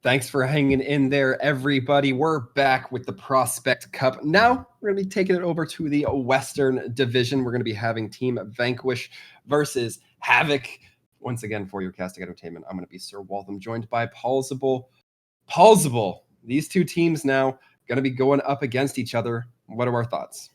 Thanks for hanging in there, everybody. We're back with the Prospect Cup. Now, we're going to be taking it over to the Western Division. We're going to be having Team Vanquish versus Havoc. Once again, for your casting entertainment, I'm going to be Sir Waltham, joined by Paulsable. Paulsable, these two teams now going to be going up against each other. What are our thoughts?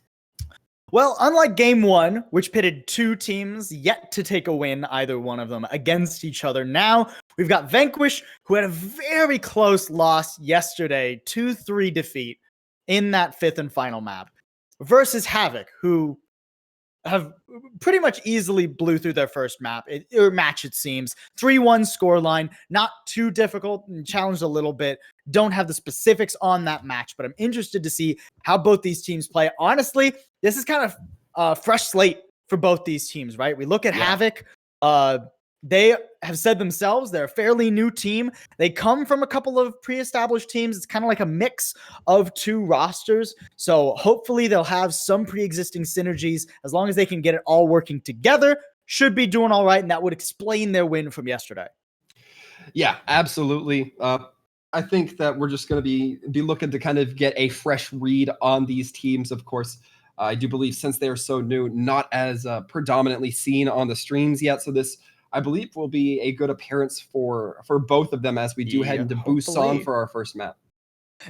Well, unlike game one, which pitted two teams yet to take a win, either one of them, against each other, now we've got Vanquish, who had a very close loss yesterday, 2-3 defeat in that fifth and final map, versus Havoc, who have pretty much easily blew through their first match, it seems. 3-1 scoreline, not too difficult, and challenged a little bit. Don't have the specifics on that match, but I'm interested to see how both these teams play. Honestly, this is kind of a fresh slate for both these teams, right? We look at Havoc. They have said themselves they're a fairly new team. They come from a couple of pre-established teams. It's kind of like a mix of two rosters. So hopefully they'll have some pre-existing synergies. As long as they can get it all working together, should be doing all right. And that would explain their win from yesterday. Yeah, absolutely. I think that we're just going to be looking to kind of get a fresh read on these teams. Of course, I do believe since they are so new, not as predominantly seen on the streams yet. So this, I believe, will be a good appearance for both of them as we do head into Busan for our first map.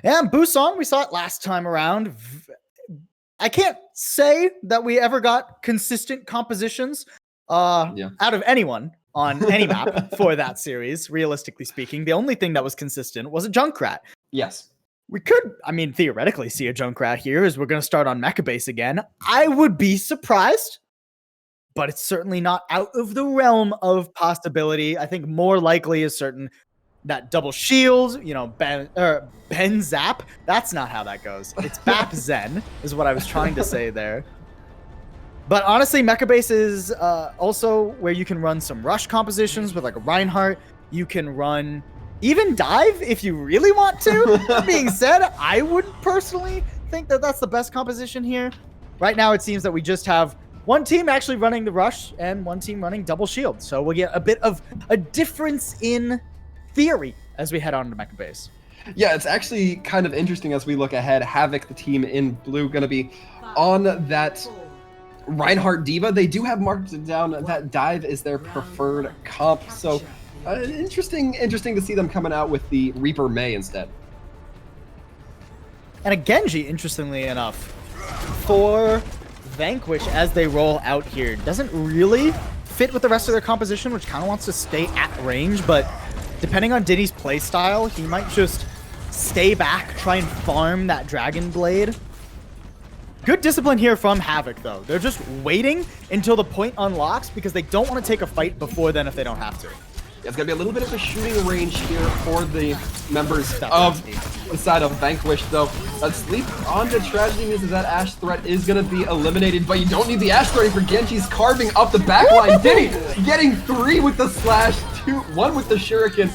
Yeah, Busan, we saw it last time around. I can't say that we ever got consistent compositions out of anyone on any map for that series, realistically speaking. The only thing that was consistent was a Junkrat. Yes. We could, theoretically see a Junkrat here as we're going to start on Mecha Base again. I would be surprised, but it's certainly not out of the realm of possibility. I think more likely is certain that double shield, Ben Zap. That's not how that goes. It's Bap Zen is what I was trying to say there. But honestly, Mecha Base is also where you can run some rush compositions with like a Reinhardt. You can run even dive if you really want to. That being said, I would personally think that that's the best composition here. Right now, it seems that we just have one team actually running the rush and one team running double shield. So we'll get a bit of a difference in theory as we head on to Mecha Base. Yeah, it's actually kind of interesting as we look ahead. Havoc, the team in blue, going to be on that Reinhardt Diva. They do have marked down that dive is their preferred comp. So interesting to see them coming out with the Reaper May instead. And a Genji, interestingly enough, for Vanquish as they roll out here, doesn't really fit with the rest of their composition, which kind of wants to stay at range, but depending on Diddy's playstyle, he might just stay back, try and farm that Dragon Blade. Good discipline here from Havoc, though. They're just waiting until the point unlocks because they don't want to take a fight before then if they don't have to. It's going to be a little bit of a shooting range here for the members of the side of Vanquish, though. Sleep on the tragedy means that Ashe threat is going to be eliminated, but you don't need the Ashe threat for Genji's carving up the backline. Diddy getting 3 with the slash, 1 with the shuriken.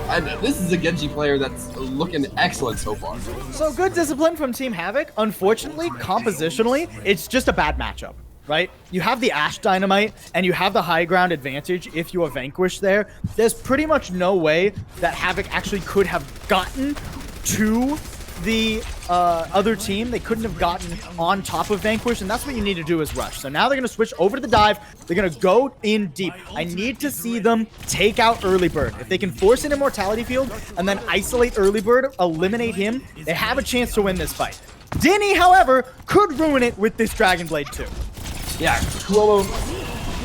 And this is a Genji player that's looking excellent so far. So good discipline from Team Havoc. Unfortunately, compositionally, it's just a bad matchup. Right? You have the Ashe Dynamite, and you have the high ground advantage if you are Vanquish there. There's pretty much no way that Havoc actually could have gotten to the other team. They couldn't have gotten on top of Vanquish, and that's what you need to do is rush. So now they're going to switch over to the dive. They're going to go in deep. I need to see them take out Early Bird. If they can force an Immortality Field and then isolate Early Bird, eliminate him, they have a chance to win this fight. Dinny, however, could ruin it with this Dragon Blade too. Yeah, Kuolo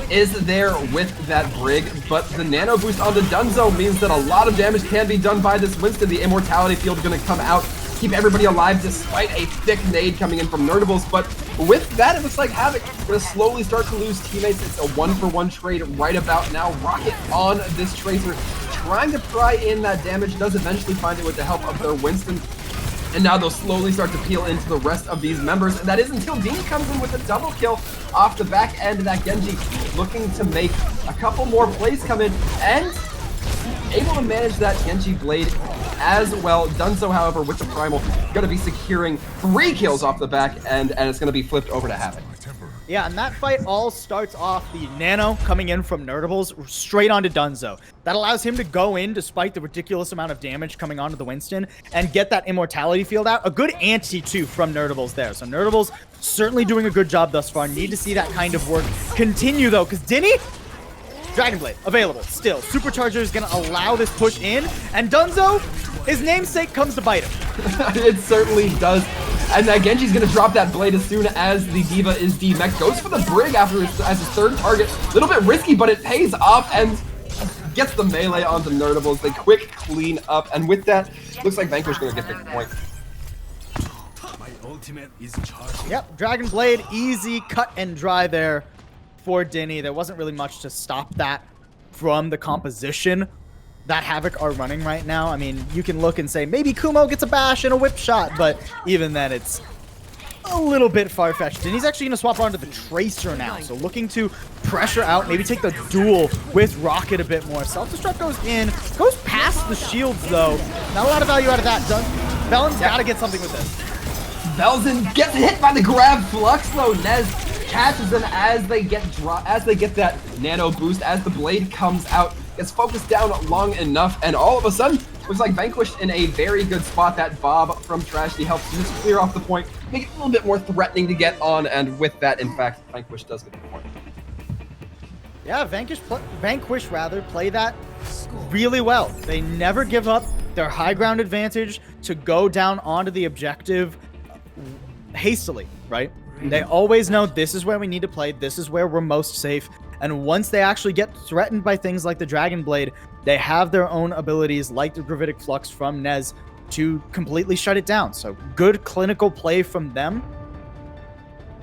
is there with that Brig, but the nano boost on the Dunzo means that a lot of damage can be done by this Winston. The Immortality Field is going to come out, keep everybody alive despite a thick nade coming in from Nerdables. But with that, it looks like Havoc going to slowly start to lose teammates. It's a 1-for-1 trade right about now. Rocket on this Tracer, trying to pry in that damage, does eventually find it with the help of their Winston. And now they'll slowly start to peel into the rest of these members. And that is until Dean comes in with a double kill off the back end of that Genji, looking to make a couple more plays come in and able to manage that Genji Blade as well. Dunzo, however, with the Primal, going to be securing 3 kills off the back end, and it's going to be flipped over to Havoc. Yeah, and that fight all starts off the Nano coming in from Nerdbles straight onto Dunzo. That allows him to go in despite the ridiculous amount of damage coming onto the Winston and get that immortality field out. A good anti too from Nerdbles there. So Nerdbles certainly doing a good job thus far. Need to see that kind of work continue though, because Dinny, Dragon Blade available still. Supercharger is going to allow this push in, and Dunzo, his namesake, comes to bite him. It certainly does. And Genji's going to drop that blade as soon as the Diva is demech. Goes for the Brig as his third target. A little bit risky, but it pays off and gets the melee onto Nerdables. They quick clean up, and with that, looks like Vanquish going to get the point. My ultimate is charged. Yep, Dragon Blade, easy cut and dry there for Dinny. There wasn't really much to stop that from the composition that Havoc are running right now. I mean, you can look and say maybe Kumo gets a bash and a whip shot, but even then it's a little bit far-fetched. And he's actually going to swap onto the Tracer now, so looking to pressure out, maybe take the duel with Rocket a bit more. Self-destruct goes in, goes past the shields though. Not a lot of value out of that. Velen's got to get something with this. Velzen gets hit by the grab flux though. Nez catches them as they get that nano boost, as the blade comes out, gets focused down long enough, and all of a sudden looks like Vanquish in a very good spot. That Bob from Tragedy helps just clear off the point, make it a little bit more threatening to get on, and with that, in fact, Vanquish does get the point. Yeah, Vanquish play that really well. They never give up their high ground advantage to go down onto the objective hastily, right? They always know this is where we need to play, this is where we're most safe, and once they actually get threatened by things like the Dragon Blade, they have their own abilities like the Gravitic Flux from Nez to completely shut it down. So good clinical play from them.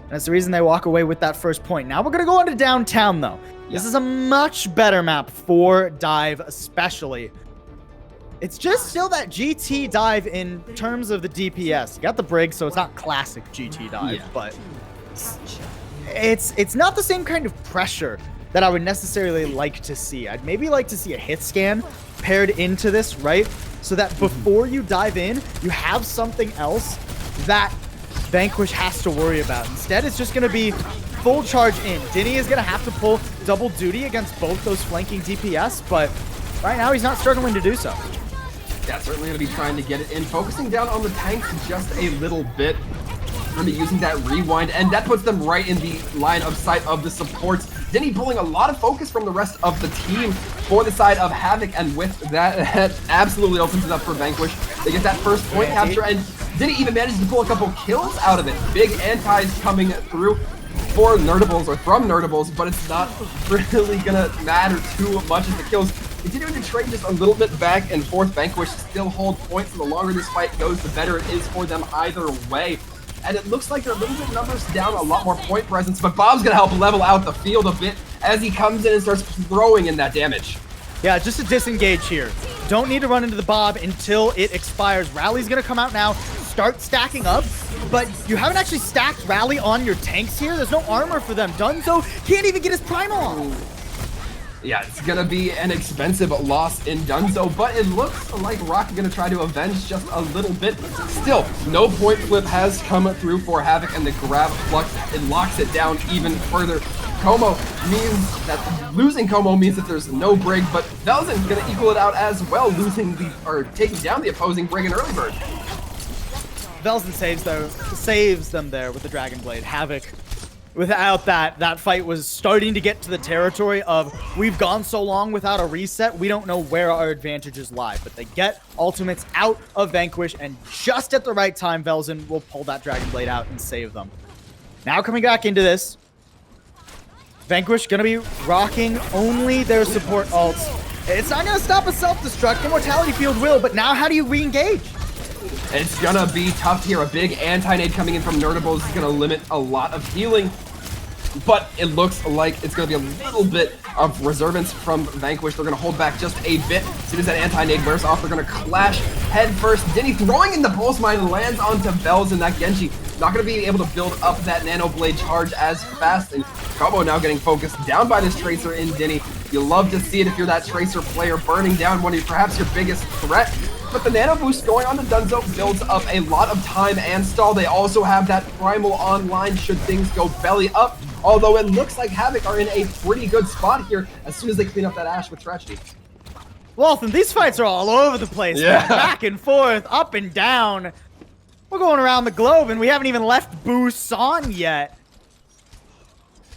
And that's the reason they walk away with that first point. Now we're going to go on to downtown though. This is a much better map for dive especially. It's just still that GT dive in terms of the DPS. You got the Brig, so it's not classic GT dive, but it's not the same kind of pressure that I would necessarily like to see. I'd maybe like to see a hit scan paired into this, right? So that before you dive in, you have something else that Vanquish has to worry about. Instead, it's just going to be full charge in. Dinny is going to have to pull double duty against both those flanking DPS, but right now he's not struggling to do so. Yeah, certainly going to be trying to get it in, focusing down on the tanks just a little bit. Going to be using that rewind, and that puts them right in the line of sight of the supports. Dinny pulling a lot of focus from the rest of the team for the side of Havoc, and with that, that absolutely opens it up for Vanquish. They get that first point capture, and Dinny even manages to pull a couple kills out of it. Big antis coming through for Nerdables, or from Nerdables, but it's not really going to matter too much as the kills continuing to trade just a little bit back and forth. Vanquish still hold points, and the longer this fight goes, the better it is for them either way. And it looks like they're a little bit numbers down, a lot more point presence, but Bob's going to help level out the field a bit as he comes in and starts throwing in that damage. Yeah, just a disengage here. Don't need to run into the Bob until it expires. Rally's going to come out now, start stacking up, but you haven't actually stacked Rally on your tanks here. There's no armor for them. Dunzo can't even get his primal on. Yeah, it's going to be an expensive loss in Dunzo, but it looks like Rock is going to try to avenge just a little bit. Still, no point flip has come through for Havoc, and the grab flux, it locks it down even further. Como means that losing Como means that there's no Brig, but Velzen's going to equal it out as well, taking down the opposing Brig and early bird. Velzen saves them there with the Dragon Blade. Havoc, without that fight was starting to get to the territory of we've gone so long without a reset, we don't know where our advantages lie. But they get ultimates out of Vanquish, and just at the right time, Velzen will pull that Dragon Blade out and save them. Now coming back into this, Vanquish gonna be rocking only their support ults. It's not gonna stop a self-destruct. Immortality Field will, but now how do you re-engage? It's gonna be tough here. A big anti-nade coming in from Nerdables is gonna limit a lot of healing, but it looks like it's gonna be a little bit of reservance from Vanquish. They're gonna hold back just a bit. As soon as that anti-nade wears off, they're gonna clash head first. Dinny throwing in the pulse mine lands onto Velzen. That Genji not gonna be able to build up that nano blade charge as fast, and Como now getting focused down by this Tracer in Dinny. You love to see it if you're that Tracer player, burning down one of perhaps your biggest threat. But the nano boost going on to Dunzo builds up a lot of time and stall. They also have that primal online should things go belly up. although it looks like Havoc are in a pretty good spot here as soon as they clean up that Ashe with Tragedy. Walton, these fights are all over the place. Yeah. Man. Back and forth, up and down. We're going around the globe, and we haven't even left Busan yet.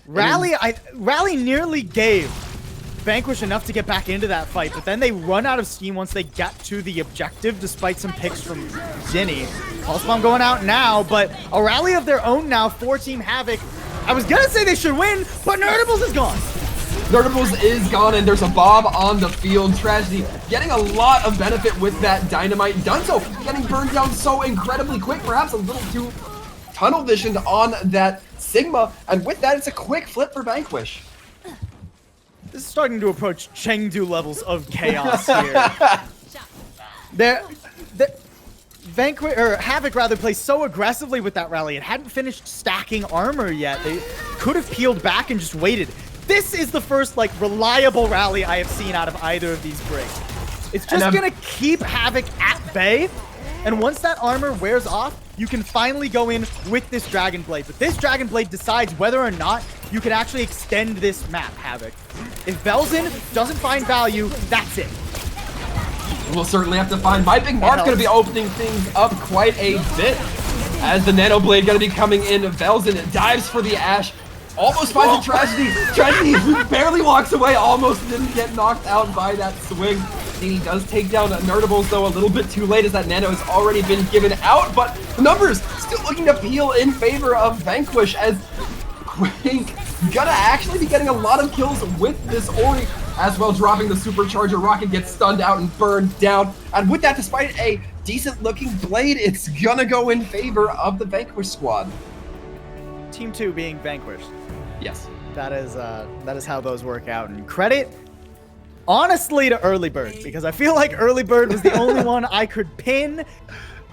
Rally nearly gave Vanquish enough to get back into that fight, but then they run out of steam once they get to the objective, despite some picks from Zinni. Pulse Bomb going out now, but a rally of their own now for Team Havoc. I was gonna say they should win, but Nerdables is gone. Nerdables is gone, and there's a Bob on the field. Tragedy getting a lot of benefit with that dynamite. Dunzo getting burned down so incredibly quick, perhaps a little too tunnel visioned on that Sigma, and with that, it's a quick flip for Vanquish. This is starting to approach Chengdu levels of chaos here. Vanquish, or Havoc rather, plays so aggressively with that rally. It hadn't finished stacking armor yet. They could have peeled back and just waited. This is the first, like, reliable rally I have seen out of either of these brigs. It's just gonna keep Havoc at bay, and once that armor wears off, you can finally go in with this Dragon Blade. But this Dragon Blade decides whether or not you can actually extend this map, Havoc. If Velzin doesn't find value, that's it. We'll certainly have to find. My Big Mark's going to be opening things up quite a bit as the Nano Blade going to be coming in. Velzin dives for the Ashe. Almost finds a Tragedy. Tragedy barely walks away. Almost didn't get knocked out by that swing. He does take down Nerdables, though, a little bit too late as that Nano has already been given out. But the numbers still looking to peel in favor of Vanquish as Quake gonna actually be getting a lot of kills with this Ori, as well dropping the Supercharger. Rocket gets stunned out and burned down. And with that, despite a decent-looking blade, it's gonna go in favor of the Vanquish squad. Team 2 being vanquished. Yes. That is how those work out. And credit, honestly, to Early Bird, because I feel like Early Bird was the only one I could pin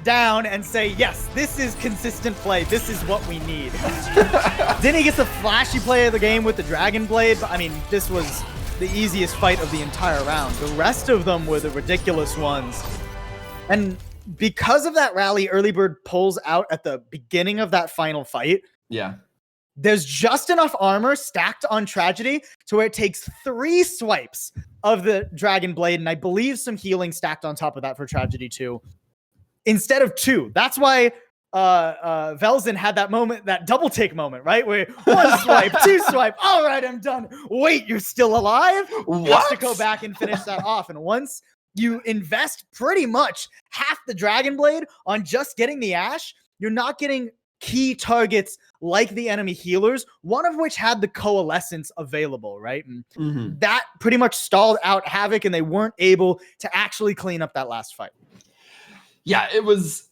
down and say, yes, this is consistent play. This is what we need. Zinni gets the flashy play of the game with the Dragon Blade, but I mean, this was the easiest fight of the entire round. The rest of them were the ridiculous ones. And because of that rally, Early Bird pulls out at the beginning of that final fight. Yeah. There's just enough armor stacked on Tragedy to where it takes 3 swipes of the Dragon Blade, and I believe some healing stacked on top of that for Tragedy too, instead of 2. That's why Velzin had that moment, that double take moment, right? Where 1 swipe, 2 swipe, all right, I'm done. Wait, you're still alive? What? Just to go back and finish that off. And once you invest pretty much half the Dragon Blade on just getting the Ashe, you're not getting key targets like the enemy healers, one of which had the Coalescence available, right? And that pretty much stalled out Havoc, and they weren't able to actually clean up that last fight. Yeah, it was...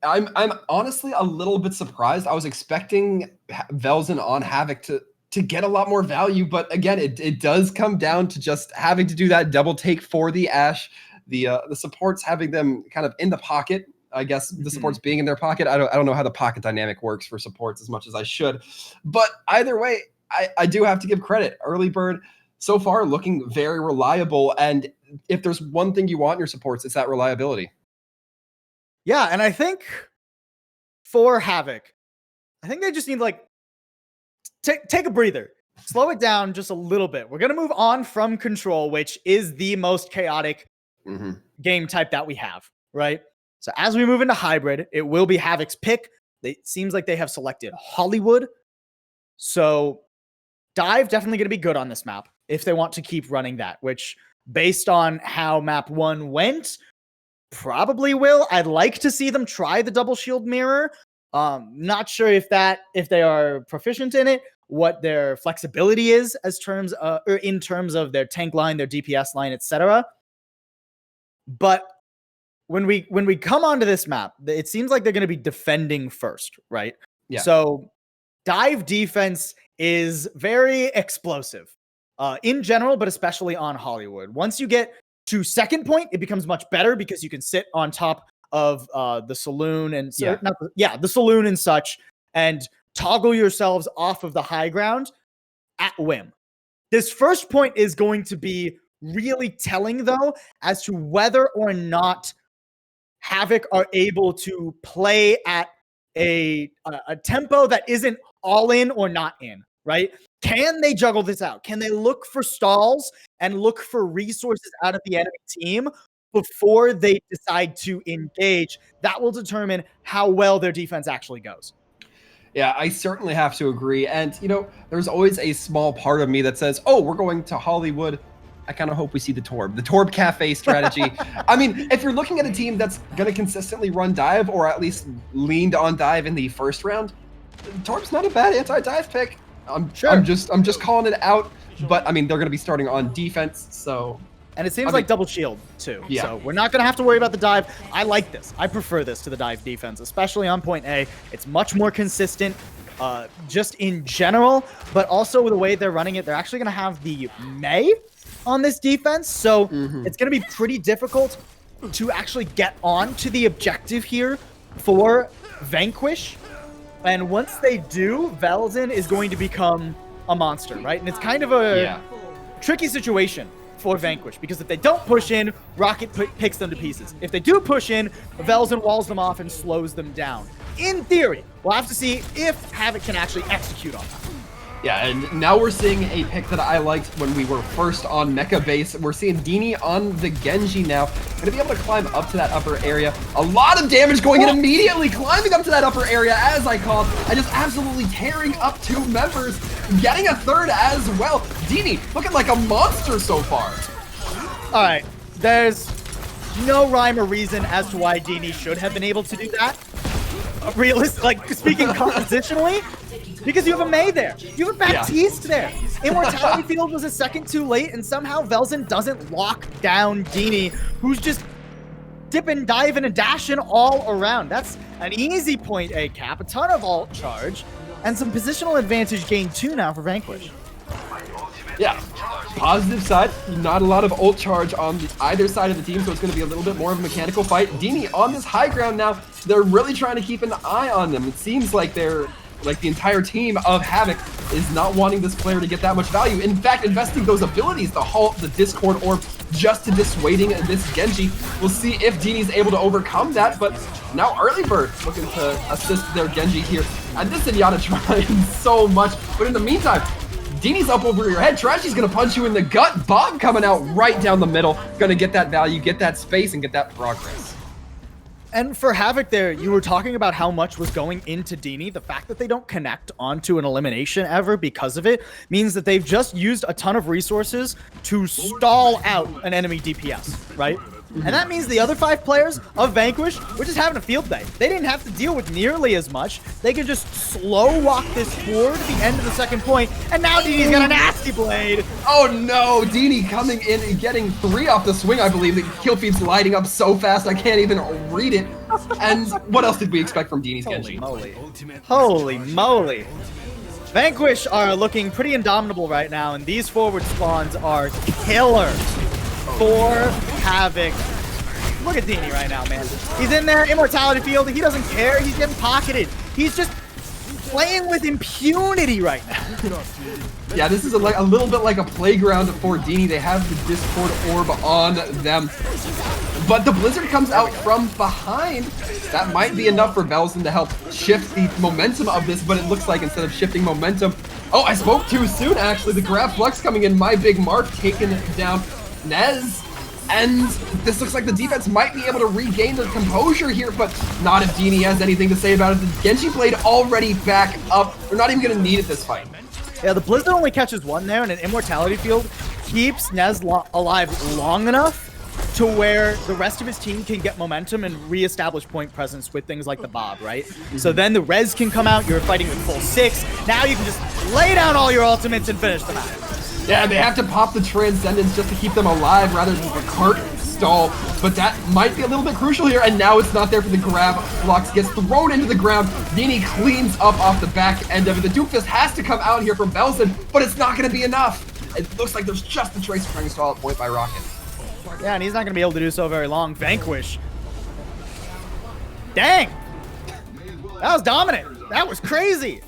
I'm honestly a little bit surprised. I was expecting Velzin on Havoc to get a lot more value, but again, it does come down to just having to do that double take for the Ashe. The supports having them kind of in the pocket. I guess the supports being in their pocket. I don't know how the pocket dynamic works for supports as much as I should. But either way, I do have to give credit. Early Bird so far looking very reliable. And if there's one thing you want in your supports, it's that reliability. Yeah, and I think for Havoc, I think they just need like take a breather. Slow it down just a little bit. We're going to move on from Control, which is the most chaotic game type that we have, right? So as we move into Hybrid, it will be Havoc's pick. It seems like they have selected Hollywood. So Dive definitely going to be good on this map if they want to keep running that, which based on how map 1 went, probably will. I'd like to see them try the double shield mirror. Not sure if they are proficient in it, what their flexibility is in terms of their tank line, their DPS line, etc. But when we come onto this map, it seems like they're going to be defending first, right? Yeah. So Dive defense is very explosive in general, but especially on Hollywood. Once you get to second point, it becomes much better because you can sit on top of the saloon and the saloon and such, and toggle yourselves off of the high ground at whim. This first point is going to be really telling, though, as to whether or not Havoc are able to play at a tempo that isn't all in or not in, right? Can they juggle this out? Can they look for stalls and look for resources out of the enemy team before they decide to engage? That will determine how well their defense actually goes. Yeah, I certainly have to agree. And, you know, there's always a small part of me that says, oh, we're going to Hollywood. I kind of hope we see the Torb Cafe strategy. I mean, if you're looking at a team that's going to consistently run dive or at least leaned on dive in the first round, Torb's not a bad anti-dive pick. I'm just calling it out. But, I mean, they're going to be starting on defense, so... And it seems like double shield, too. Yeah. So we're not going to have to worry about the dive. I like this. I prefer this to the dive defense, especially on point A. It's much more consistent just in general, but also with the way they're running it, they're actually going to have the Mei on this defense. So it's going to be pretty difficult to actually get on to the objective here for Vanquish. And once they do, Velzen is going to become a monster, right? And it's kind of a tricky situation for Vanquish, because if they don't push in, Rocket picks them to pieces. If they do push in, Velzen walls them off and slows them down. In theory, we'll have to see if Havoc can actually execute on that. Yeah, and now we're seeing a pick that I liked when we were first on Mecha Base. We're seeing Dini on the Genji now. Gonna be able to climb up to that upper area. A lot of damage going in immediately, climbing up to that upper area, as I called, and just absolutely tearing up two members, getting a third as well. Dini looking like a monster so far. All right, there's no rhyme or reason as to why Dini should have been able to do that. Realistic, like speaking compositionally, because you have a Mei there. You have a Baptiste there. Immortality Field was a second too late, and somehow Velzen doesn't lock down Dini, who's just dipping, diving, and dashing all around. That's an easy point A cap, a ton of ult charge, and some positional advantage gained too now for Vanquish. Yeah, positive side, not a lot of ult charge on either side of the team, so it's going to be a little bit more of a mechanical fight. Dini on this high ground now, they're really trying to keep an eye on them. It seems like they're, like the entire team of Havoc is not wanting this player to get that much value. In fact, investing those abilities to halt the Discord Orb just to dissuading this Genji. We'll see if Dini's able to overcome that, but now Early Bird looking to assist their Genji here. And this Zenyatta trying so much, but in the meantime, Dini's up over your head. Trashy's gonna punch you in the gut. Bob coming out right down the middle. Gonna get that value, get that space, and get that progress. And for Havoc there, you were talking about how much was going into Dini. The fact that they don't connect onto an elimination ever because of it means that they've just used a ton of resources to stall out an enemy DPS, right? And that means the other 5 players of Vanquish were just having a field day. They didn't have to deal with nearly as much. They could just slow walk this toward the end of the second point, and now Dini's got a nasty blade. Oh no, Dini coming in and getting 3 off the swing, I believe. The kill feed's lighting up so fast I can't even read it. And what else did we expect from Dini's Genji? Holy moly. Holy moly. Vanquish are looking pretty indomitable right now, and these forward spawns are killer for Havoc. Look at Dini right now, man. He's in there, Immortality Field, he doesn't care, he's getting pocketed. He's just playing with impunity right now. Yeah, this is a little bit like a playground for Dini. They have the Discord Orb on them. But the Blizzard comes out from behind. That might be enough for Velzen to help shift the momentum of this, but it looks like instead of shifting momentum... Oh, I spoke too soon, actually. The Grab Flux coming in, my big mark, taking down Nez. And this looks like the defense might be able to regain their composure here, but not if Dini has anything to say about it. The Genji blade already back up. We're not even going to need it this fight. Yeah, the Blizzard only catches 1 there, and an Immortality Field keeps Nez alive long enough to where the rest of his team can get momentum and reestablish point presence with things like the Bob, right? So then the res can come out, you're fighting with full 6. Now you can just lay down all your ultimates and finish them out. Yeah, they have to pop the Transcendence just to keep them alive rather than the cart stall. But that might be a little bit crucial here, and now it's not there for the grab. Flux gets thrown into the ground. Dini cleans up off the back end of it. The Doomfist has to come out here from Velzen, but it's not going to be enough. It looks like there's just a Tracer trying to stall at point by Rocket. Yeah, and he's not going to be able to do so very long. Vanquish. Dang! That was dominant. That was crazy.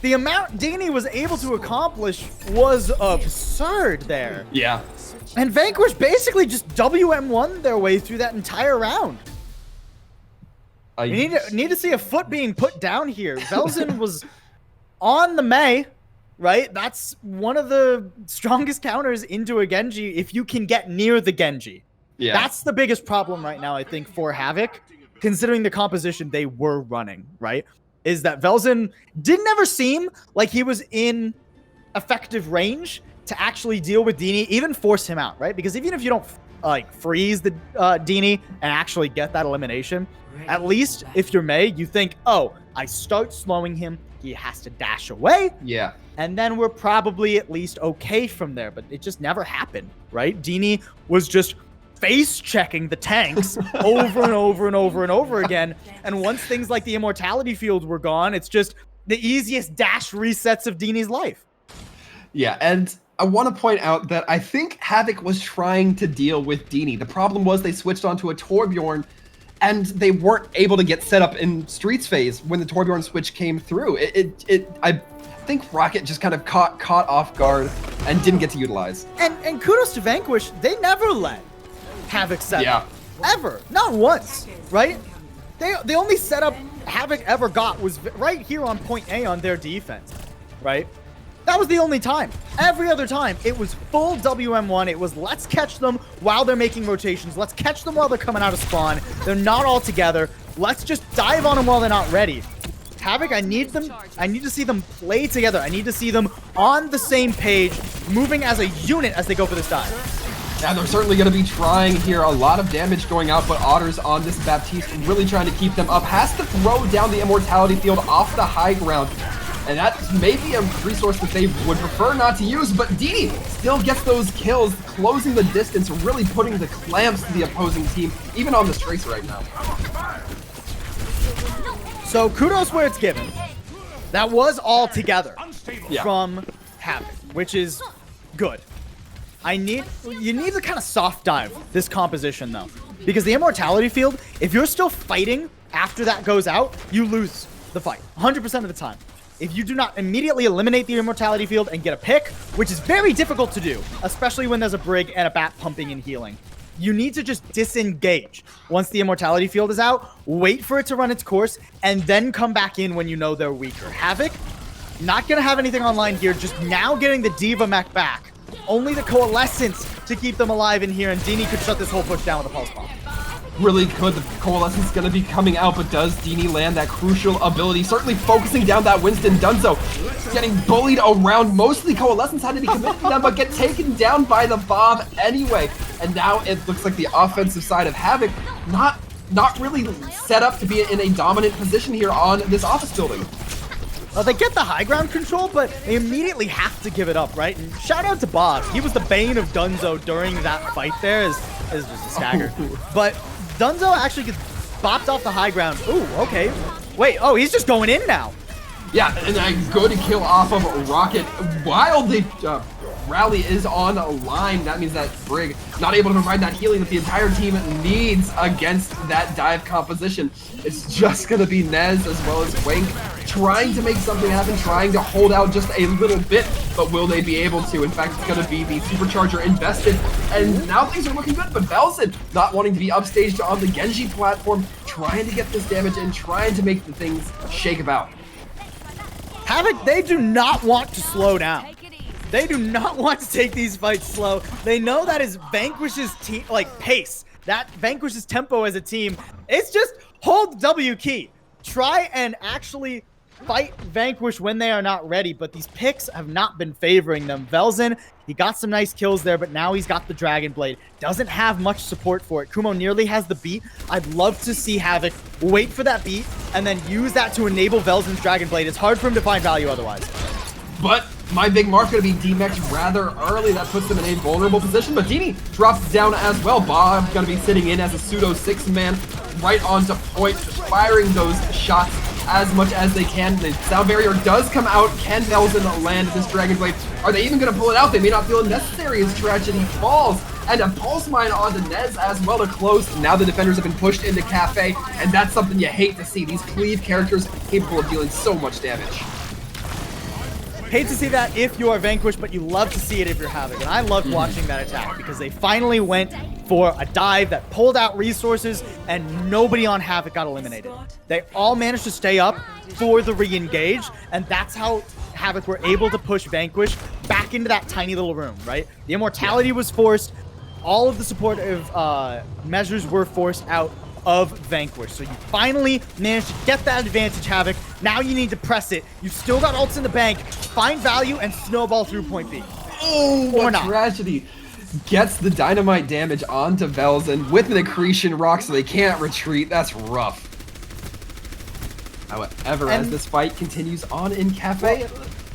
The amount Dini was able to accomplish was absurd there. Yeah. And Vanquish basically just WM1'd their way through that entire round. We need to see a foot being put down here. Velzen was on the Mei, right? That's one of the strongest counters into a Genji if you can get near the Genji. Yeah. That's the biggest problem right now, I think, for Havoc, considering the composition they were running, right? Is that Velzen didn't ever seem like he was in effective range to actually deal with Dini, even force him out, right? Because even if you don't like freeze the Dini and actually get that elimination, at least if you're Mei, you think, oh, I start slowing him, he has to dash away. Yeah. And then we're probably at least okay from there, but it just never happened, right? Dini was just face checking the tanks over and over and over and over again. And once things like the immortality field were gone, it's just the easiest dash resets of Dini's life. Yeah, and I want to point out that I think Havoc was trying to deal with Dini. The problem was they switched onto a Torbjorn, and they weren't able to get set up in Streets phase when the Torbjorn switch came through. I think Rocket just kind of caught off guard and didn't get to utilize. And kudos to Vanquish, they never let Havoc set up. Ever. Not once, right? The only setup Havoc ever got was right here on point A on their defense, right? That was the only time. Every other time, it was full WM1. It was let's catch them while they're making rotations. Let's catch them while they're coming out of spawn. They're not all together. Let's just dive on them while they're not ready. Havoc, I need to see them play together. I need to see them on the same page, moving as a unit as they go for this dive. Yeah, they're certainly going to be trying here. A lot of damage going out, but Otter's on this Baptiste, really trying to keep them up. Has to throw down the immortality field off the high ground. And that's maybe a resource that they would prefer not to use, but Dini still gets those kills, closing the distance, really putting the clamps to the opposing team, even on this Tracer right now. So kudos where it's given. That was all together from Havoc, which is good. You need to kind of soft dive this composition though, because the immortality field, if you're still fighting after that goes out, you lose the fight 100% of the time. If you do not immediately eliminate the immortality field and get a pick, which is very difficult to do, especially when there's a Brig and a Bat pumping and healing, you need to just disengage once the immortality field is out, wait for it to run its course, and then come back in when you know they're weaker. Havoc, not going to have anything online here, just now getting the Diva mech back. Only the Coalescence to keep them alive in here, and Dini could shut this whole push down with a Pulse Bomb. Really good. The Coalescence going to be coming out, but does Dini land that crucial ability? Certainly focusing down that Winston. Dunzo getting bullied around. Mostly Coalescence had to be committed to them, but get taken down by the bomb anyway. And now it looks like the offensive side of Havoc not really set up to be in a dominant position here on this office building. Well, they get the high ground control, but they immediately have to give it up, right? And shout out to Bob. He was the bane of Dunzo during that fight there. Is just a stagger. But Dunzo actually gets bopped off the high ground. Ooh, okay. Wait, oh, he's just going in now. Yeah, and a good kill off of Rocket. While the rally is on a line, that means that Brig not able to provide that healing that the entire team needs against that dive composition. It's just going to be Nez as well as Wank trying to make something happen, trying to hold out just a little bit, but will they be able to? In fact, it's going to be the Supercharger invested, and now things are looking good, but Velzen not wanting to be upstaged on the Genji platform, trying to get this damage and trying to make the things shake about. Havoc, they do not want to slow down. They do not want to take these fights slow. They know that is Vanquish's team, like pace. That Vanquish's tempo as a team. It's just hold the W key. Try and actually fight Vanquish when they are not ready, but these picks have not been favoring them. Velzen, he got some nice kills there, but now he's got the Dragon Blade. Doesn't have much support for it. Kumo nearly has the beat. I'd love to see Havoc wait for that beat and then use that to enable Velzen's Dragon Blade. It's hard for him to find value otherwise. But my big mark going to be D-Mech rather early. That puts them in a vulnerable position, but Dini drops down as well. Bob going to be sitting in as a pseudo 6-man right onto point, firing those shots as much as they can. The sound barrier does come out. Can Velzen land this Dragon Blade? Are they even going to pull it out? They may not feel it necessary as Tragedy falls. And a Pulse Mine onto Nez as well to close. Now the defenders have been pushed into Cafe, and that's something you hate to see. These cleave characters capable of dealing so much damage. Hate to see that if you are Vanquish, but you love to see it if you're Havoc. And I loved watching that attack because they finally went for a dive that pulled out resources and nobody on Havoc got eliminated. They all managed to stay up for the re-engage, and that's how Havoc were able to push Vanquish back into that tiny little room, right? The immortality was forced. All of the supportive measures were forced out of Vanquish. So you finally managed to get that advantage, Havoc. Now you need to press it. You've still got ults in the bank. Find value and snowball through point B. Oh, Or what not. tragedy. Gets the dynamite damage onto Velzen with an accretion rock so they can't retreat. That's rough. However, as this fight continues on in Cafe...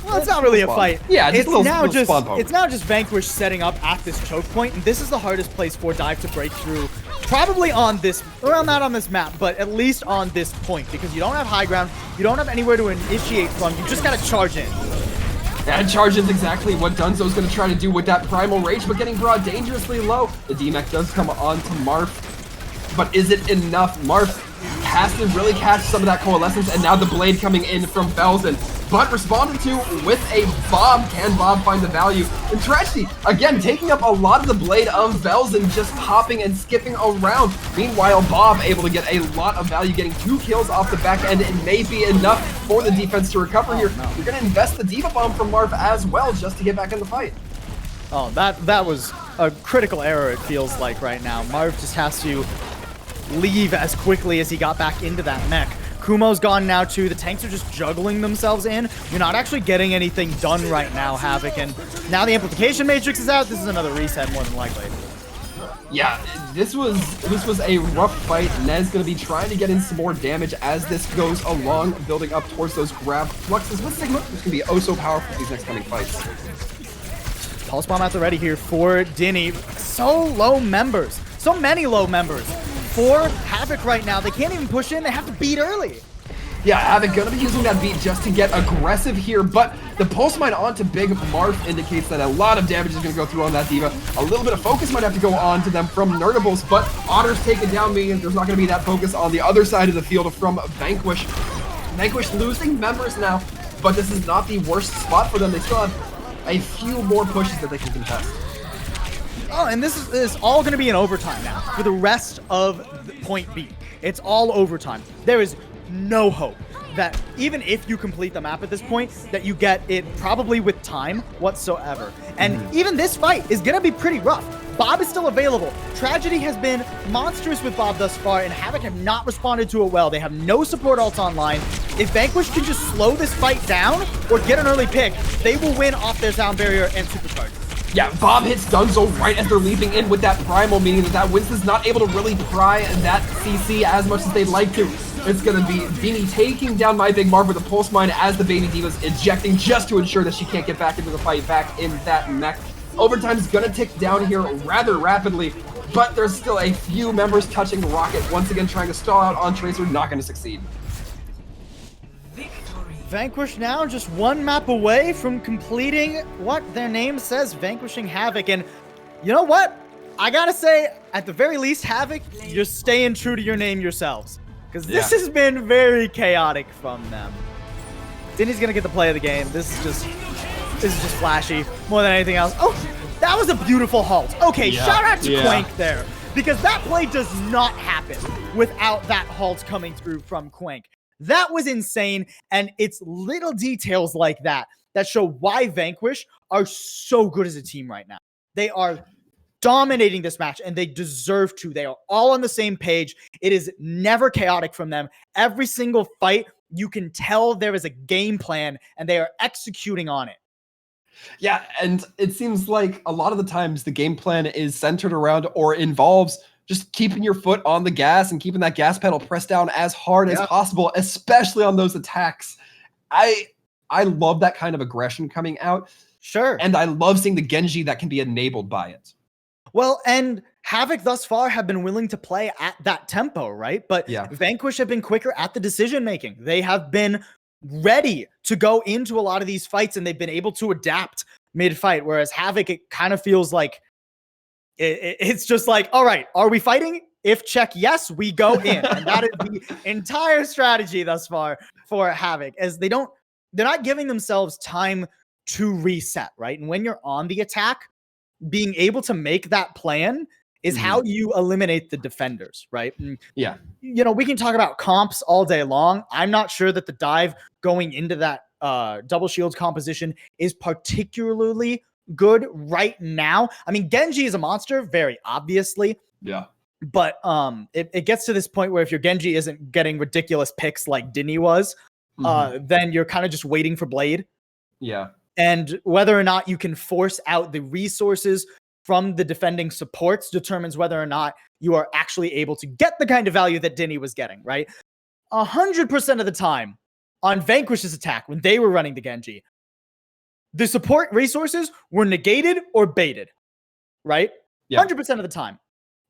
Well, it's not really a fight. Yeah, just it's a little, now little just spawn poke. it's now just Vanquish setting up at this choke point, and this is the hardest place for Dive to break through. Probably on this, well, not on this map, but at least on this point, because you don't have high ground, you don't have anywhere to initiate from. You just gotta charge in. And charge is exactly what Dunzo's going to try to do with that Primal Rage, but getting brought dangerously low. The DMAC does come on to Marth, but is it enough? Marth has to really catch some of that Coalescence, and now the Blade coming in from Velzen, but responded to with a Bob. Can Bob find the value? And Tragedy, again, taking up a lot of the Blade of Velzen, just popping and skipping around. Meanwhile, Bob able to get a lot of value, getting 2 kills off the back end. It may be enough for the defense to recover here. You're going to invest the Diva Bomb from Marv as well, just to get back in the fight. Oh, that was a critical error, it feels like right now. Marv just has to leave as quickly as he got back into that mech. Kumo's gone now too. The tanks are just juggling themselves in. You're not actually getting anything done right now, Havoc. And now the amplification matrix is out. This is another reset more than likely. Yeah, this was a rough fight. Nez going to be trying to get in some more damage as this goes along, building up towards those grab fluxes with Sigma. It's going to be oh so powerful these next coming fights. Pulse Bomb at the ready here for Dinny. So low members. So many low members. For Havoc right now, they can't even push in. They have to beat early. Yeah, Havoc gonna be using that beat just to get aggressive here, but the Pulse Mine onto Big Marth indicates that a lot of damage is gonna go through on that Diva. A little bit of focus might have to go on to them from Nerdables, but Otter's taken down, meaning there's not gonna be that focus on the other side of the field from Vanquish. Vanquish losing members now, but this is not the worst spot for them. They still have a few more pushes that they can contest. Oh, and this is all going to be in overtime now for the rest of the point B. It's all overtime. There is no hope that even if you complete the map at this point, that you get it probably with time whatsoever. And even this fight is going to be pretty rough. Bob is still available. Tragedy has been monstrous with Bob thus far, and Havoc have not responded to it well. They have no support ults online. If Vanquish can just slow this fight down or get an early pick, they will win off their sound barrier and supercharge. Yeah, Bob hits Dunzo right as they're leaping in with that Primal, meaning that Winston's not able to really pry that CC as much as they'd like to. It's going to be Beanie taking down My Big Marv with a Pulse Mine as the Baby Diva's ejecting just to ensure that she can't get back into the fight, back in that mech. Overtime's going to tick down here rather rapidly, but there's still a few members touching Rocket, once again trying to stall out on Tracer, not going to succeed. Vanquish now just one map away from completing what their name says, vanquishing Havoc. And you know what? I gotta say, at the very least, Havoc, you're staying true to your name yourselves. Because this has been very chaotic from them. Dinny's gonna get the play of the game. This is just flashy more than anything else. Oh, that was a beautiful halt. Okay, shout out to Quank there. Because that play does not happen without that halt coming through from Quank. That was insane, and it's little details like that that show why Vanquish are so good as a team right now. They are dominating this match, and they deserve to. They are all on the same page. It is never chaotic from them. Every single fight, you can tell there is a game plan, and they are executing on it. Yeah, and it seems like a lot of the times the game plan is centered around or involves just keeping your foot on the gas and keeping that gas pedal pressed down as hard as possible, especially on those attacks. I love that kind of aggression coming out. Sure. And I love seeing the Genji that can be enabled by it. Well, and Havoc thus far have been willing to play at that tempo, right? But Vanquish have been quicker at the decision-making. They have been ready to go into a lot of these fights, and they've been able to adapt mid-fight, whereas Havoc, it kind of feels like it's just like, all right, are we fighting? If check yes, we go in. And that is the entire strategy thus far for Havoc, as they're not giving themselves time to reset, right? And when you're on the attack, being able to make that plan is how you eliminate the defenders, right? And, you know, we can talk about comps all day long. I'm not sure that the dive going into that double shields composition is particularly good right now. I mean, Genji is a monster, very obviously. Yeah. But it gets to this point where if your Genji isn't getting ridiculous picks like Dinny was, then you're kind of just waiting for Blade. Yeah. And whether or not you can force out the resources from the defending supports determines whether or not you are actually able to get the kind of value that Dinny was getting, right? 100% of the time on Vanquish's attack, when they were running the Genji, the support resources were negated or baited, right? Yeah. 100% of the time.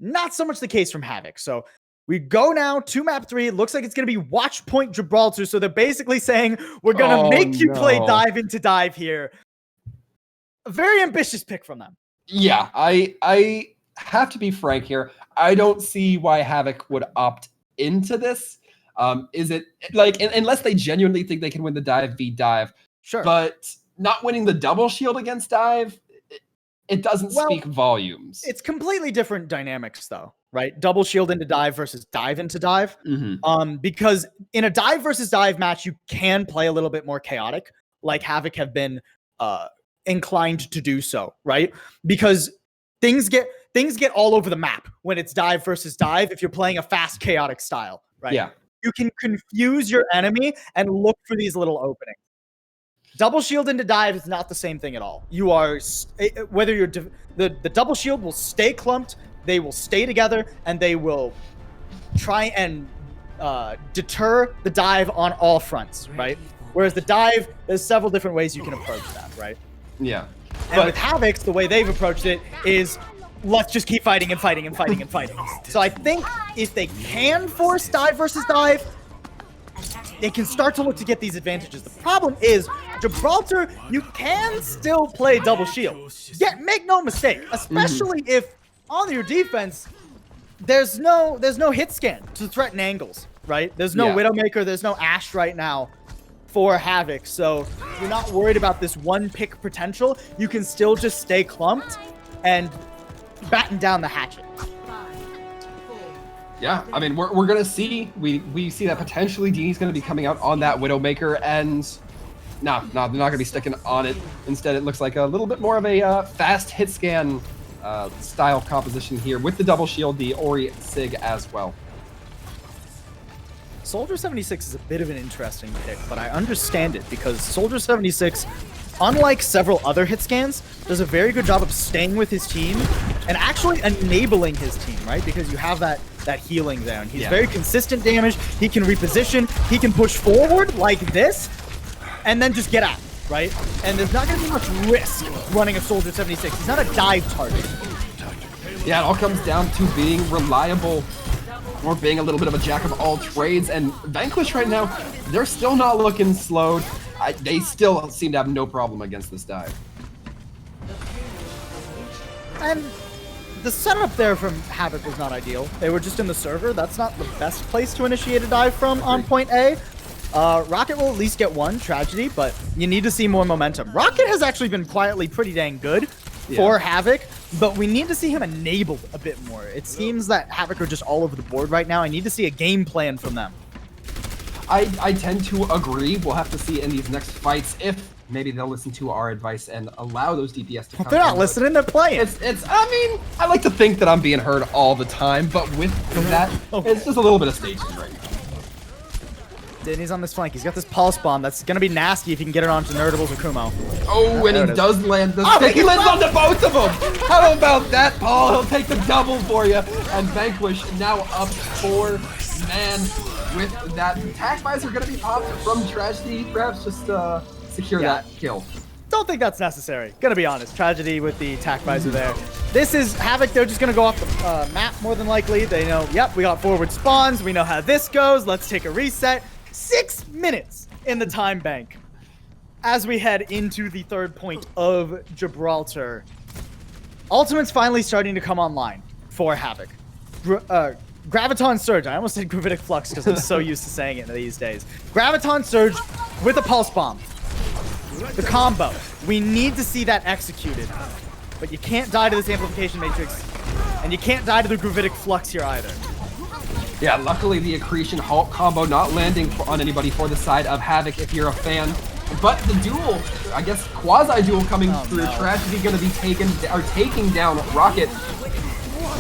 Not so much the case from Havoc. So we go now to map 3. It looks like it's going to be watch point Gibraltar. So they're basically saying, we're going to make you play dive into dive here. A very ambitious pick from them. Yeah, I have to be frank here. I don't see why Havoc would opt into this. Is it like, unless they genuinely think they can win the dive v dive. Sure. But not winning the double shield against dive, it doesn't speak volumes. It's completely different dynamics, though, right? Double shield into dive versus dive into dive. Because in a dive versus dive match, you can play a little bit more chaotic, like Havoc have been inclined to do so, right? Because things get all over the map when it's dive versus dive if you're playing a fast, chaotic style, right? Yeah. You can confuse your enemy and look for these little openings. Double shield into dive is not the same thing at all. You are, whether you're, the double shield will stay clumped, they will stay together, and they will try and deter the dive on all fronts, right? Whereas the dive, there's several different ways you can approach that, right? Yeah. And with Havoc's, the way they've approached it is, let's just keep fighting and fighting and fighting and fighting. So I think if they can force dive versus dive, they can start to look to get these advantages. The problem is, Gibraltar, you can still play double shield. Yet make no mistake, especially if on your defense, there's no hit scan to threaten angles, right? There's no Widowmaker, there's no Ashe right now for Havoc. So you're not worried about this one pick potential. You can still just stay clumped and batten down the hatchet. Yeah, I mean, we're gonna see. We see that potentially Dini's gonna be coming out on that Widowmaker, and no, they're not gonna be sticking on it. Instead, it looks like a little bit more of a fast hit scan style composition here with the double shield, the Ori Sig as well. Soldier 76 is a bit of an interesting pick, but I understand it because Soldier 76, unlike several other hit scans, does a very good job of staying with his team and actually enabling his team, right? Because you have that healing there, and he's very consistent damage. He can reposition, he can push forward like this, and then just get out, right? And there's not going to be much risk running a Soldier 76. He's not a dive target. Yeah, it all comes down to being reliable or being a little bit of a jack of all trades, and Vanquish right now, they're still not looking slowed. They still seem to have no problem against this dive. And the setup there from Havoc was not ideal. They were just in the server. That's not the best place to initiate a dive from on point A. Rocket will at least get one, Tragedy, but you need to see more momentum. Rocket has actually been quietly pretty dang good for Havoc, but we need to see him enabled a bit more. It seems that Havoc are just all over the board right now. I need to see a game plan from them. I tend to agree. We'll have to see in these next fights if maybe they'll listen to our advice and allow those DPS to come. They're not listening, they're playing. I mean, I like to think that I'm being heard all the time, but with that, it's just a little bit of staging right now. He's on this flank. He's got this pulse bomb. That's going to be nasty if he can get it onto Nerdables or Kumo. Oh, and he does land the stick. He lands onto both of them. How about that, Paul? He'll take the double for you. And Vanquish now up 4 man with that. Attack visor going to be popped from Tragedy. Perhaps just secure that kill. Don't think that's necessary. Gonna be honest. Tragedy with the attack visor there. This is Havoc. They're just gonna go off the map more than likely. They know, yep, we got forward spawns. We know how this goes. Let's take a reset. 6 minutes in the time bank as we head into the third point of Gibraltar. Ultimate's finally starting to come online for Havoc. Graviton Surge. I almost said Gravitic Flux because I'm so used to saying it these days. Graviton Surge with a Pulse Bomb. The combo. We need to see that executed. But you can't die to this Amplification Matrix. And you can't die to the Gravitic Flux here either. Yeah, luckily the Accretion Halt combo not landing on anybody for the side of Havoc if you're a fan. But the duel, I guess quasi-duel coming through, no. Tragedy gonna be taking down Rocket.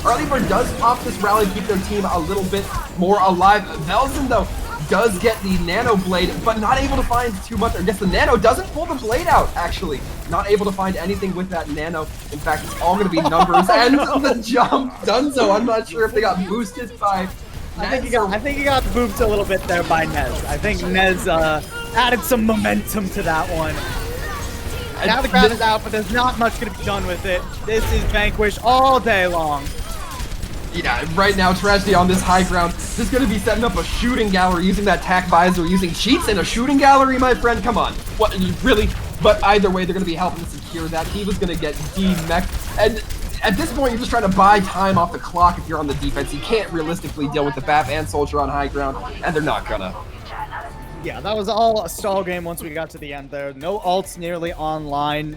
Early Bird does pop this rally, keep their team a little bit more alive. Velzen, though, does get the Nano Blade, but not able to find too much. I guess the Nano doesn't pull the Blade out, actually. Not able to find anything with that Nano. In fact, it's all going to be numbers. And the jump, Dunzo, I'm not sure if they got boosted by... I think he got booped a little bit there by Nez. I think Nez added some momentum to that one. Now the crowd is out, but there's not much going to be done with it. This is Vanquish all day long. Yeah, right now, Tragedy on this high ground is going to be setting up a shooting gallery using that tack visor, using cheats in a shooting gallery, my friend. Come on. What, really? But either way, they're going to be helping to secure that. He was going to get D-mech. And at this point, you're just trying to buy time off the clock if you're on the defense. You can't realistically deal with the BAP and Soldier on high ground, and they're not gonna. Yeah, that was all a stall game once we got to the end there. No ults nearly online.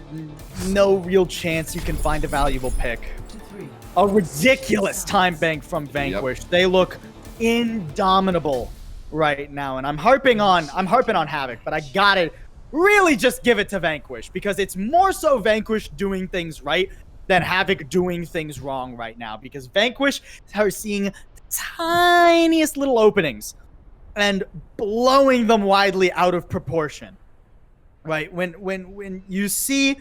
No real chance you can find a valuable pick. A ridiculous time bank from Vanquish. Yep. They look indomitable right now, and I'm harping on Havoc, but I gotta really just give it to Vanquish because it's more so Vanquish doing things right than Havoc doing things wrong right now, because Vanquish are seeing the tiniest little openings and blowing them widely out of proportion. Right? When you see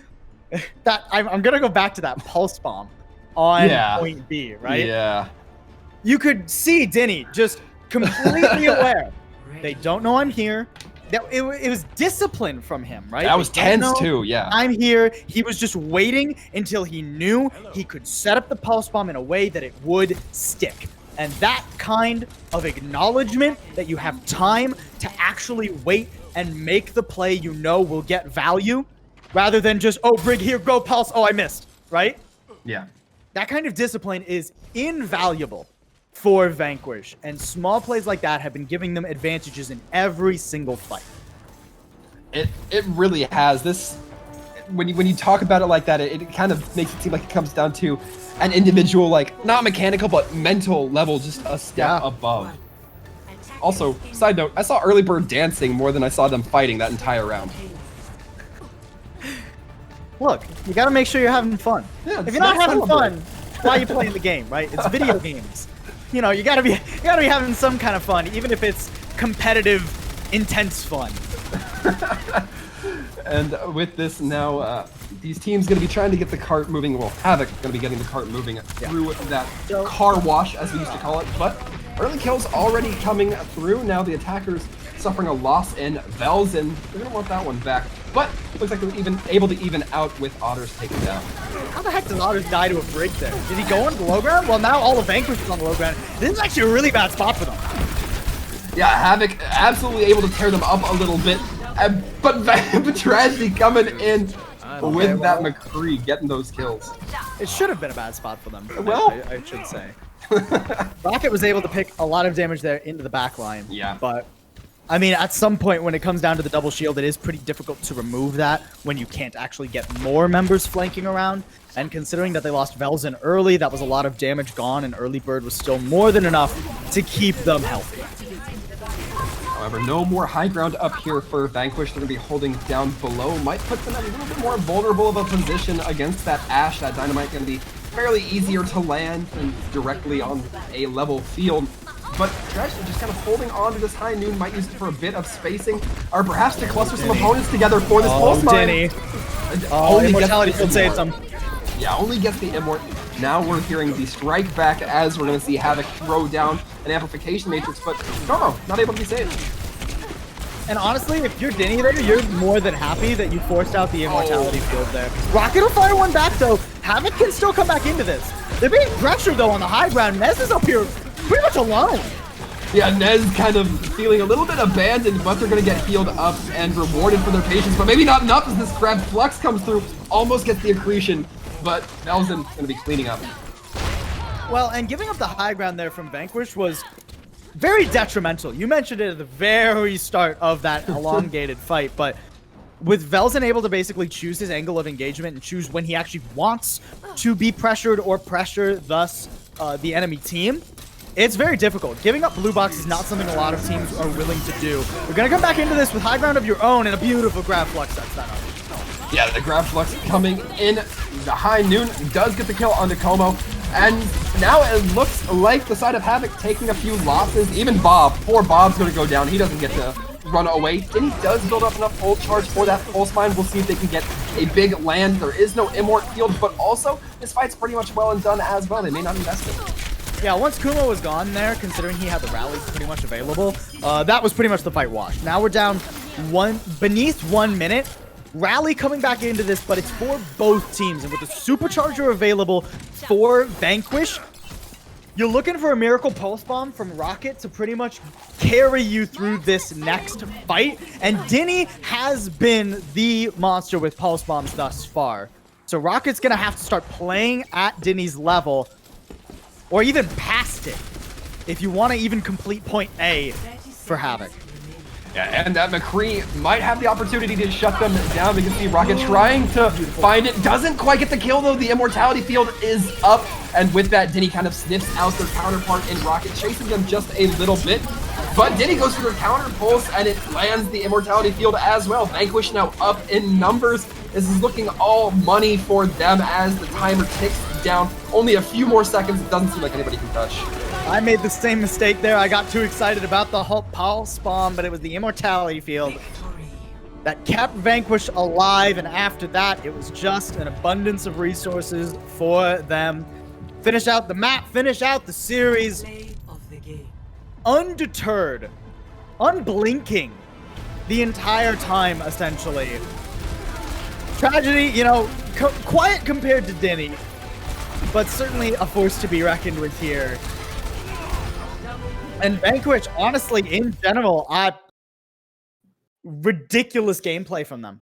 that, I'm gonna go back to that pulse bomb on point B, right? Yeah. You could see Denny just completely aware. They don't know I'm here. It was discipline from him, right? That was tense too, yeah. I'm here. He was just waiting until he knew he could set up the pulse bomb in a way that it would stick. And that kind of acknowledgement that you have time to actually wait and make the play you know will get value, rather than just, oh, Brig here, go pulse, oh, I missed, right? Yeah. That kind of discipline is invaluable for Vanquish, and small plays like that have been giving them advantages in every single fight. It really has. This, when you talk about it like that, it kind of makes it seem like it comes down to an individual, like, not mechanical, but mental level, just a step above. Also, side note, I saw Early Bird dancing more than I saw them fighting that entire round. Look, you gotta make sure you're having fun. Yeah, if you're not having fun, why are you playing the game, right? It's video games. You know, you gotta be having some kind of fun, even if it's competitive, intense fun. And with this now, these teams gonna be trying to get the cart moving. Well, Havoc gonna be getting the cart moving through that car wash, as we used to call it. But early kills already coming through. Now the attackers suffering a loss in Velzen. They're gonna want that one back. But looks like they're even able to even out with Otters taken down. How the heck does Otters die to a Brig there? Did he go on the low ground? Well, now all of Vanquish is on the low ground. This is actually a really bad spot for them. Yeah, Havoc absolutely able to tear them up a little bit. But Tragedy coming in with that McCree, getting those kills. It should have been a bad spot for them. Well, I should say. Rocket was able to pick a lot of damage there into the back line. Yeah. But, I mean, at some point when it comes down to the double shield, it is pretty difficult to remove that when you can't actually get more members flanking around. And considering that they lost Velzen early, that was a lot of damage gone, and Early Bird was still more than enough to keep them healthy. However, no more high ground up here for Vanquish. They're going to be holding down below. Might put them in a little bit more vulnerable of a position against that Ashe. That Dynamite going to be fairly easier to land and directly on a level field. But Tragedy just kind of holding on to this high noon, might use it for a bit of spacing, or perhaps to cluster some opponents together for this pulse mine. Denny. Oh, Immortality Field saves him. Yeah, only gets the Immort. Now we're hearing the strike back as we're going to see Havoc throw down an amplification matrix, but Normo not able to be saved. And honestly, if you're Denny there, you're more than happy that you forced out the Immortality Field there. Rocket will fire one back though. Havoc can still come back into this. They're being pressured though on the high ground. Nez is up here pretty much alone. Yeah, Nez kind of feeling a little bit abandoned, but they're going to get healed up and rewarded for their patience. But maybe not enough as this grab flux comes through, almost gets the accretion, but Velzen going to be cleaning up. Well, and giving up the high ground there from Vanquish was very detrimental. You mentioned it at the very start of that elongated fight, but with Velzen able to basically choose his angle of engagement and choose when he actually wants to be pressured or pressure, thus the enemy team, It's very difficult. Giving up blue box is not something a lot of teams are willing to do. We're going to come back into this with high ground of your own and a beautiful grab flux sets that up. Yeah, the grab flux coming in the high noon does get the kill onto Como. And now it looks like the side of Havoc taking a few losses. Even Bob, poor Bob's going to go down. He doesn't get to run away. Then he does build up enough ult charge for that pulse mine. We'll see if they can get a big land. There is no immort field, but also this fight's pretty much well and done as well. They may not invest it. Yeah, once Kumo was gone there, considering he had the rallies pretty much available, that was pretty much the fight washed. Now we're down beneath 1 minute. Rally coming back into this, but it's for both teams. And with the supercharger available for Vanquish, you're looking for a miracle pulse bomb from Rocket to pretty much carry you through this next fight. And Dinny has been the monster with pulse bombs thus far. So Rocket's going to have to start playing at Dinny's level, or even past it, if you want to even complete point A for Havoc. Yeah, and that McCree might have the opportunity to shut them down. We can see Rocket trying to find it. Doesn't quite get the kill, though. The immortality field is up. And with that, Dinny kind of sniffs out their counterpart in Rocket, chasing them just a little bit. But Dinny goes for their counter pulse, and it lands the immortality field as well. Vanquish now up in numbers. This is looking all money for them as the timer ticks down. Only a few more seconds. It doesn't seem like anybody can touch. I made the same mistake there. I got too excited about the Hulk pulse bomb, but it was the immortality field that kept Vanquish alive, and after that, it was just an abundance of resources for them. Finish out the map, finish out the series. Undeterred, unblinking the entire time, essentially. Tragedy, you know, quiet compared to Dinny, but certainly a force to be reckoned with here. And Vanquish, honestly, in general, ridiculous gameplay from them.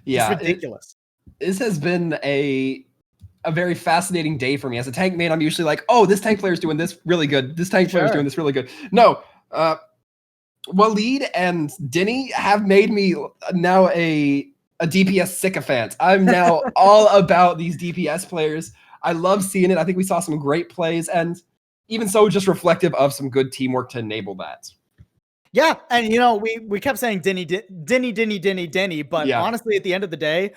Yeah, it's ridiculous. This has been a very fascinating day for me. As a tank main, I'm usually like, oh, this tank player's doing this really good. This tank player's doing this really good. No, Waleed and Dinny have made me now a DPS sycophant. I'm now all about these DPS players. I love seeing it. I think we saw some great plays, and even so, just reflective of some good teamwork to enable that. Yeah, and you know, we kept saying Dinny, but yeah. Honestly, at the end of the day,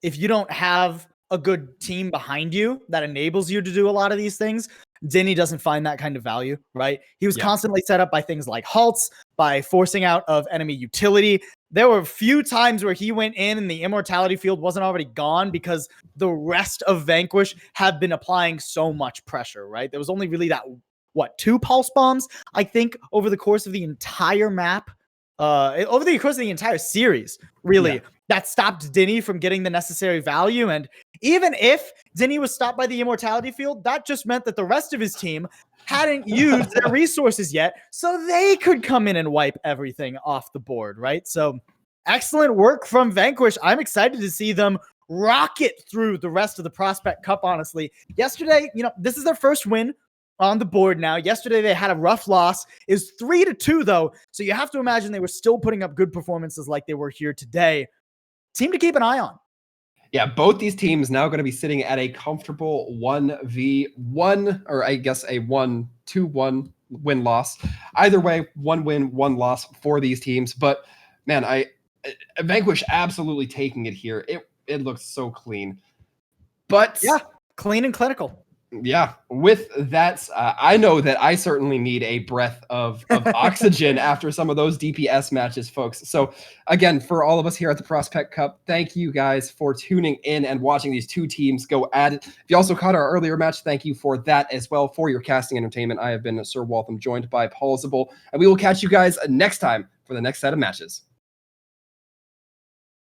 if you don't have a good team behind you that enables you to do a lot of these things, Dinny doesn't find that kind of value, right? He was constantly set up by things like halts, by forcing out of enemy utility. There were a few times where he went in and the immortality field wasn't already gone because the rest of Vanquish had been applying so much pressure, right? There was only really that, 2 pulse bombs, I think, over the course of the entire map, over the course of the entire series, really, that stopped Dinny from getting the necessary value. And even if Dinny was stopped by the immortality field, that just meant that the rest of his team hadn't used their resources yet, so they could come in and wipe everything off the board, right? So excellent work from Vanquish. I'm excited to see them rocket through the rest of the Prospect Cup, honestly. Yesterday, you know, this is their first win on the board now. Yesterday, they had a rough loss. It was 3-2, though, so you have to imagine they were still putting up good performances like they were here today. Team to keep an eye on. Yeah, both these teams now going to be sitting at a comfortable 1v1, or I guess a 1-2-1 win-loss. Either way, 1 win, 1 loss for these teams. But man, Vanquish absolutely taking it here. It looks so clean. But yeah, clean and clinical. Yeah, with that, I know that I certainly need a breath of oxygen after some of those DPS matches, folks. So again, for all of us here at the Prospect Cup, thank you guys for tuning in and watching these two teams go at it. If you also caught our earlier match, thank you for that as well. For your casting entertainment, I have been Sir Waltham, joined by Paul Zabel, and we will catch you guys next time for the next set of matches.